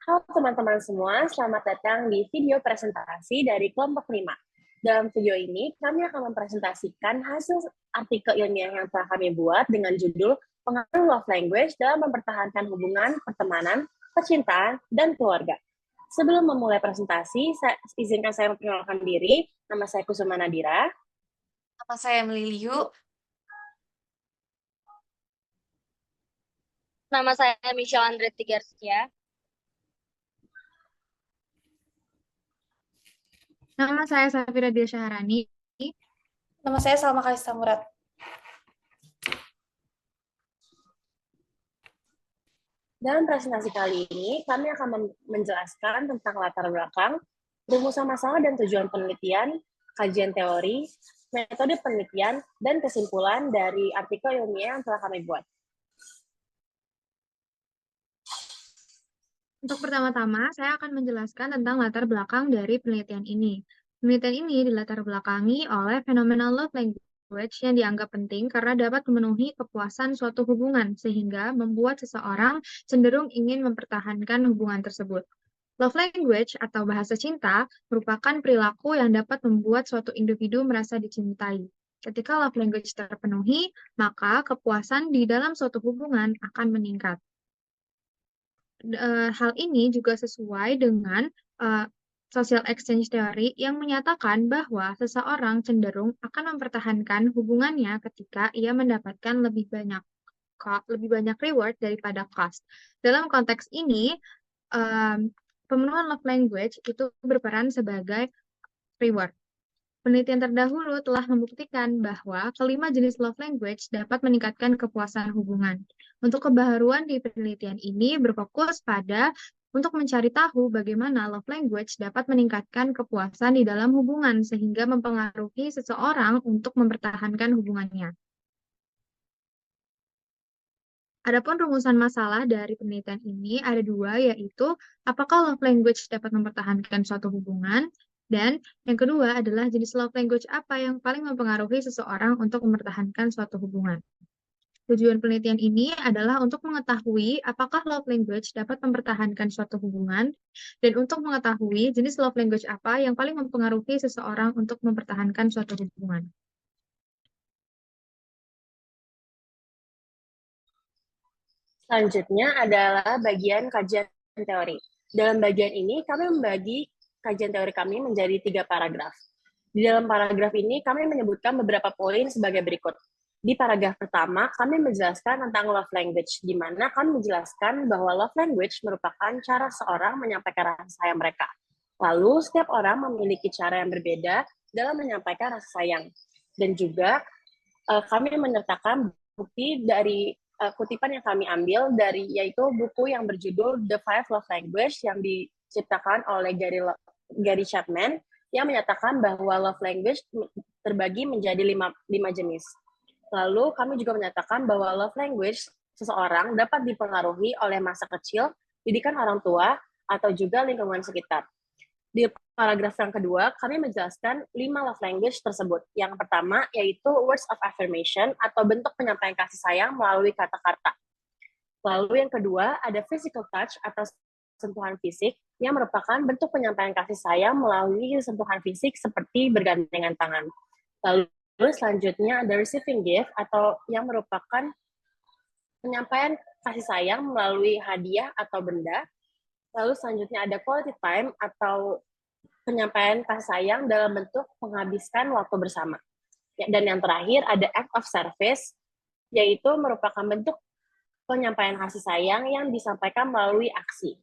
Halo teman-teman semua, selamat datang di video presentasi dari kelompok 5. Dalam video ini, kami akan mempresentasikan hasil artikel ilmiah yang telah kami buat dengan judul Pengaruh Love Language dalam mempertahankan hubungan, pertemanan, percintaan, dan keluarga. Sebelum memulai presentasi, izinkan saya memperkenalkan diri. Nama saya Kusuma Nadira. Nama saya Meliliu. Nama saya Michelle Andretti Garcia. Nama saya Safira Dia Syahrani. Nama saya Salma Kalista Murad. Dalam presentasi kali ini, kami akan menjelaskan tentang latar belakang, rumusan masalah dan tujuan penelitian, kajian teori, metode penelitian, dan kesimpulan dari artikel ilmiah yang telah kami buat. Untuk pertama-tama, saya akan menjelaskan tentang latar belakang dari penelitian ini. Penelitian ini dilatar belakangi oleh fenomena love language yang dianggap penting karena dapat memenuhi kepuasan suatu hubungan, sehingga membuat seseorang cenderung ingin mempertahankan hubungan tersebut. Love language atau bahasa cinta merupakan perilaku yang dapat membuat suatu individu merasa dicintai. Ketika love language terpenuhi, maka kepuasan di dalam suatu hubungan akan meningkat. Hal ini juga sesuai dengan social exchange theory yang menyatakan bahwa seseorang cenderung akan mempertahankan hubungannya ketika ia mendapatkan lebih banyak reward daripada cost. Dalam konteks ini, pemenuhan love language itu berperan sebagai reward. Penelitian terdahulu telah membuktikan bahwa kelima jenis love language dapat meningkatkan kepuasan hubungan. Untuk kebaharuan di penelitian ini berfokus pada untuk mencari tahu bagaimana love language dapat meningkatkan kepuasan di dalam hubungan sehingga mempengaruhi seseorang untuk mempertahankan hubungannya. Adapun rumusan masalah dari penelitian ini ada dua, yaitu apakah love language dapat mempertahankan suatu hubungan, dan yang kedua adalah jenis love language apa yang paling mempengaruhi seseorang untuk mempertahankan suatu hubungan. Tujuan penelitian ini adalah untuk mengetahui apakah love language dapat mempertahankan suatu hubungan, dan untuk mengetahui jenis love language apa yang paling mempengaruhi seseorang untuk mempertahankan suatu hubungan. Selanjutnya adalah bagian kajian teori. Dalam bagian ini, kami membagi kajian teori kami menjadi 3 paragraf. Di dalam paragraf ini, kami menyebutkan beberapa poin sebagai berikut. Di paragraf pertama, kami menjelaskan tentang love language, di mana kami menjelaskan bahwa love language merupakan cara seorang menyampaikan rasa sayang mereka. Lalu, setiap orang memiliki cara yang berbeda dalam menyampaikan rasa sayang. Dan juga, kami menyertakan bukti dari kutipan yang kami ambil dari yaitu buku yang berjudul The Five Love Language yang diciptakan oleh Gary Chapman yang menyatakan bahwa love language terbagi menjadi lima jenis. Lalu kami juga menyatakan bahwa love language seseorang dapat dipengaruhi oleh masa kecil, didikan orang tua, atau juga lingkungan sekitar. Di paragraf yang kedua, kami menjelaskan 5 love language tersebut. Yang pertama yaitu words of affirmation atau bentuk penyampaian kasih sayang melalui kata-kata. Lalu yang kedua ada physical touch atau sentuhan fisik yang merupakan bentuk penyampaian kasih sayang melalui sentuhan fisik seperti bergandengan tangan. Lalu selanjutnya ada receiving gift atau yang merupakan penyampaian kasih sayang melalui hadiah atau benda. Lalu selanjutnya ada quality time atau penyampaian kasih sayang dalam bentuk menghabiskan waktu bersama. Dan yang terakhir ada act of service, yaitu merupakan bentuk penyampaian kasih sayang yang disampaikan melalui aksi.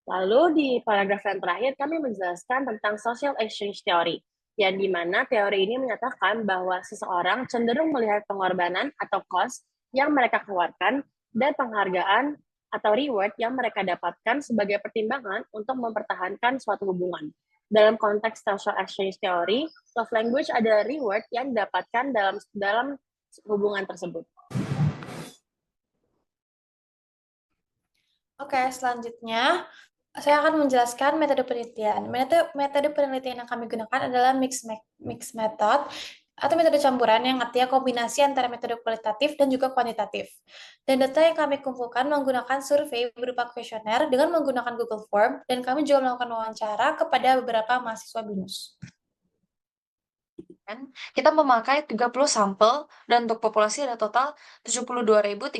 Lalu di paragraf yang terakhir kami menjelaskan tentang social exchange theory, yang dimana teori ini menyatakan bahwa seseorang cenderung melihat pengorbanan atau cost yang mereka keluarkan dan penghargaan atau reward yang mereka dapatkan sebagai pertimbangan untuk mempertahankan suatu hubungan. Dalam konteks social exchange theory, love language adalah reward yang didapatkan dalam hubungan tersebut. Oke, selanjutnya saya akan menjelaskan metode penelitian. Metode penelitian yang kami gunakan adalah mixed method, atau metode campuran yang artinya kombinasi antara metode kualitatif dan juga kuantitatif. Dan data yang kami kumpulkan menggunakan survei berupa kuesioner dengan menggunakan Google Form, dan kami juga melakukan wawancara kepada beberapa mahasiswa BINUS. Kita memakai 30 sampel dan untuk populasi ada total 72.362.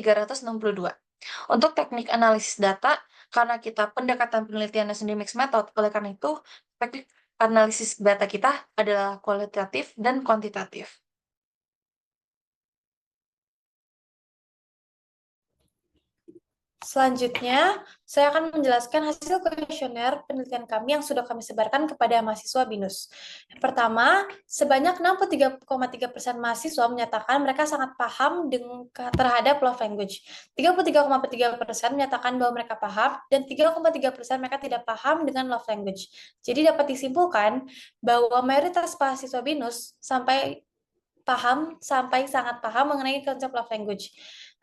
Untuk teknik analisis data, karena kita pendekatan penelitiannya sendiri mixed method, oleh karena itu teknik analisis data kita adalah kualitatif dan kuantitatif. Selanjutnya, saya akan menjelaskan hasil kuesioner penelitian kami yang sudah kami sebarkan kepada mahasiswa BINUS. Yang pertama, sebanyak 63,3% mahasiswa menyatakan mereka sangat paham terhadap love language. 33,3% menyatakan bahwa mereka paham, dan 3,3% mereka tidak paham dengan love language. Jadi dapat disimpulkan bahwa mayoritas mahasiswa BINUS sampai sangat paham mengenai konsep love language.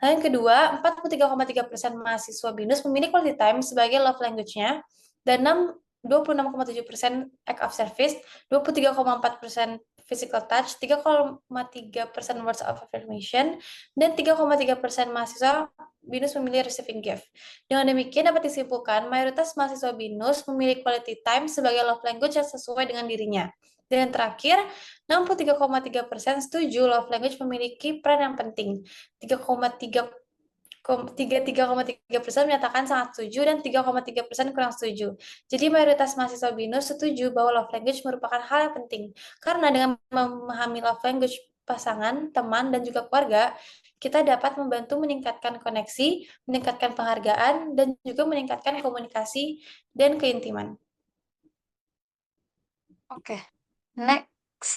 Lalu yang kedua, 43,3% mahasiswa BINUS memilih quality time sebagai love language-nya, dan 26,7% act of service, 23,4% physical touch, 3,3% words of affirmation, dan 3,3% mahasiswa BINUS memilih receiving gift. Dengan demikian dapat disimpulkan mayoritas mahasiswa BINUS memilih quality time sebagai love language yang sesuai dengan dirinya. Dan yang terakhir, 63,3% setuju love language memiliki peran yang penting. 33,3% menyatakan sangat setuju dan 3,3% kurang setuju. Jadi mayoritas mahasiswa BINUS setuju bahwa love language merupakan hal yang penting. Karena dengan memahami love language pasangan, teman, dan juga keluarga, kita dapat membantu meningkatkan koneksi, meningkatkan penghargaan, dan juga meningkatkan komunikasi dan keintiman. Oke.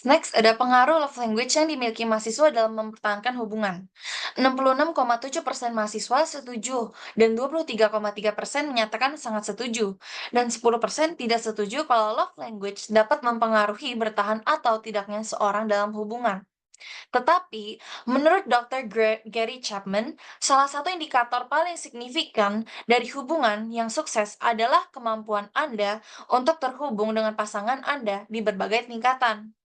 Next ada pengaruh love language yang dimiliki mahasiswa dalam mempertahankan hubungan. 66,7% mahasiswa setuju, dan 23,3% menyatakan sangat setuju, dan 10% tidak setuju kalau love language dapat mempengaruhi bertahan atau tidaknya seorang dalam hubungan. Tetapi, menurut Dr. Gary Chapman, salah satu indikator paling signifikan dari hubungan yang sukses adalah kemampuan Anda untuk terhubung dengan pasangan Anda di berbagai tingkatan.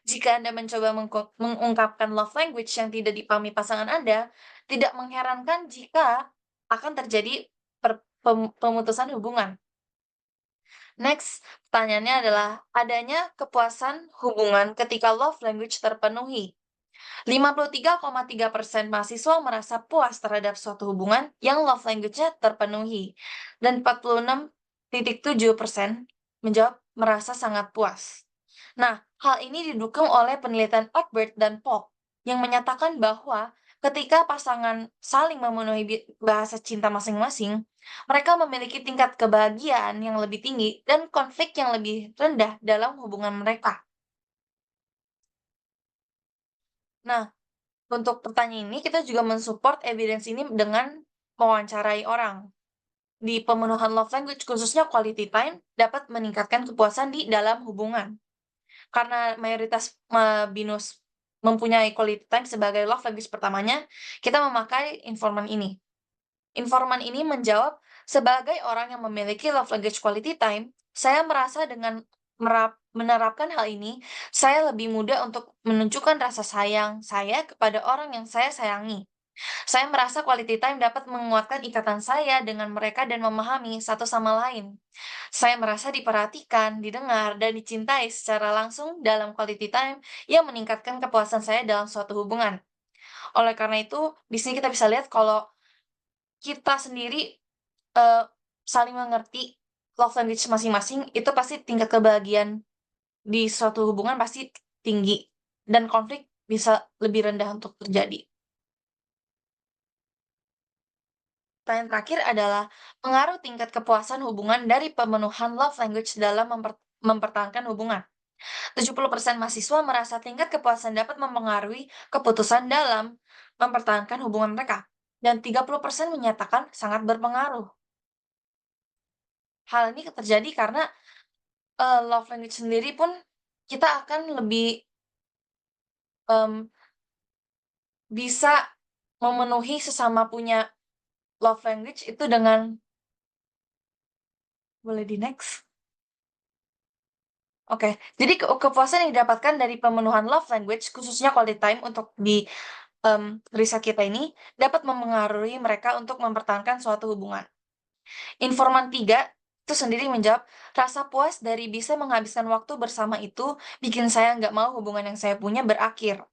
Jika Anda mencoba mengungkapkan love language yang tidak dipahami pasangan Anda, tidak mengherankan jika akan terjadi pemutusan hubungan. Next, pertanyaannya adalah, adanya kepuasan hubungan ketika love language terpenuhi. 53,3% mahasiswa merasa puas terhadap suatu hubungan yang love language-nya terpenuhi, dan 46,7% menjawab merasa sangat puas. Nah, hal ini didukung oleh penelitian Egbert dan Polk yang menyatakan bahwa ketika pasangan saling memenuhi bahasa cinta masing-masing, mereka memiliki tingkat kebahagiaan yang lebih tinggi dan konflik yang lebih rendah dalam hubungan mereka. Nah, untuk pertanyaan ini, kita juga mensupport evidence ini dengan mewawancarai orang. Di pemenuhan love language, khususnya quality time, dapat meningkatkan kepuasan di dalam hubungan. Karena mayoritas BINUS mempunyai quality time sebagai love language pertamanya, kita memakai informan ini. Informan ini menjawab, sebagai orang yang memiliki love language quality time, saya merasa dengan menerapkan hal ini, saya lebih mudah untuk menunjukkan rasa sayang saya kepada orang yang saya sayangi. Saya merasa quality time dapat menguatkan ikatan saya dengan mereka dan memahami satu sama lain. Saya merasa diperhatikan, didengar, dan dicintai secara langsung dalam quality time yang meningkatkan kepuasan saya dalam suatu hubungan. Oleh karena itu, di sini kita bisa lihat kalau kita sendiri saling mengerti love language masing-masing, itu pasti tingkat kebahagiaan di suatu hubungan pasti tinggi, dan konflik bisa lebih rendah untuk terjadi. Pertanyaan terakhir adalah, pengaruh tingkat kepuasan hubungan dari pemenuhan love language dalam mempertahankan hubungan. 70% mahasiswa merasa tingkat kepuasan dapat mempengaruhi keputusan dalam mempertahankan hubungan mereka, dan 30% menyatakan sangat berpengaruh. Hal ini terjadi karena love language sendiri pun kita akan lebih bisa memenuhi sesama punya love language itu dengan, boleh di next? Oke, jadi kepuasan yang didapatkan dari pemenuhan love language, khususnya quality time untuk di riset kita ini, dapat mempengaruhi mereka untuk mempertahankan suatu hubungan. Informan 3 itu sendiri menjawab, rasa puas dari bisa menghabiskan waktu bersama itu bikin saya nggak mau hubungan yang saya punya berakhir.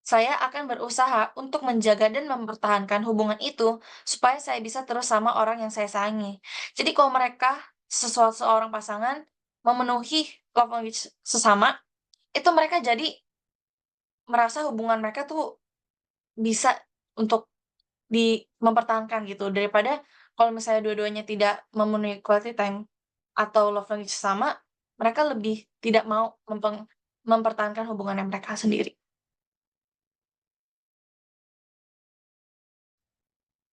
Saya akan berusaha untuk menjaga dan mempertahankan hubungan itu supaya saya bisa terus sama orang yang saya sayangi. Jadi kalau mereka seorang pasangan memenuhi love language sesama, itu mereka jadi merasa hubungan mereka tuh bisa untuk mempertahankan gitu, daripada kalau misalnya dua-duanya tidak memenuhi quality time atau love language sama, mereka lebih tidak mau mempertahankan hubungan yang mereka sendiri.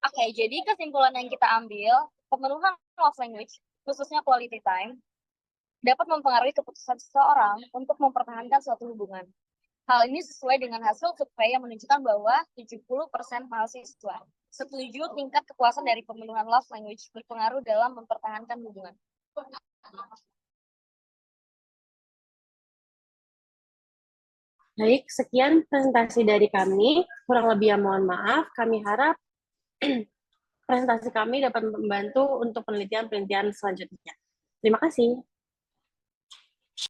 Oke, jadi kesimpulan yang kita ambil, pemenuhan love language, khususnya quality time, dapat mempengaruhi keputusan seseorang untuk mempertahankan suatu hubungan. Hal ini sesuai dengan hasil survei yang menunjukkan bahwa 70% mahasiswa setuju tingkat kepuasan dari pemenuhan love language berpengaruh dalam mempertahankan hubungan. Baik, sekian presentasi dari kami. Kurang lebih ya mohon maaf. Kami harap presentasi kami dapat membantu untuk penelitian-penelitian selanjutnya. Terima kasih.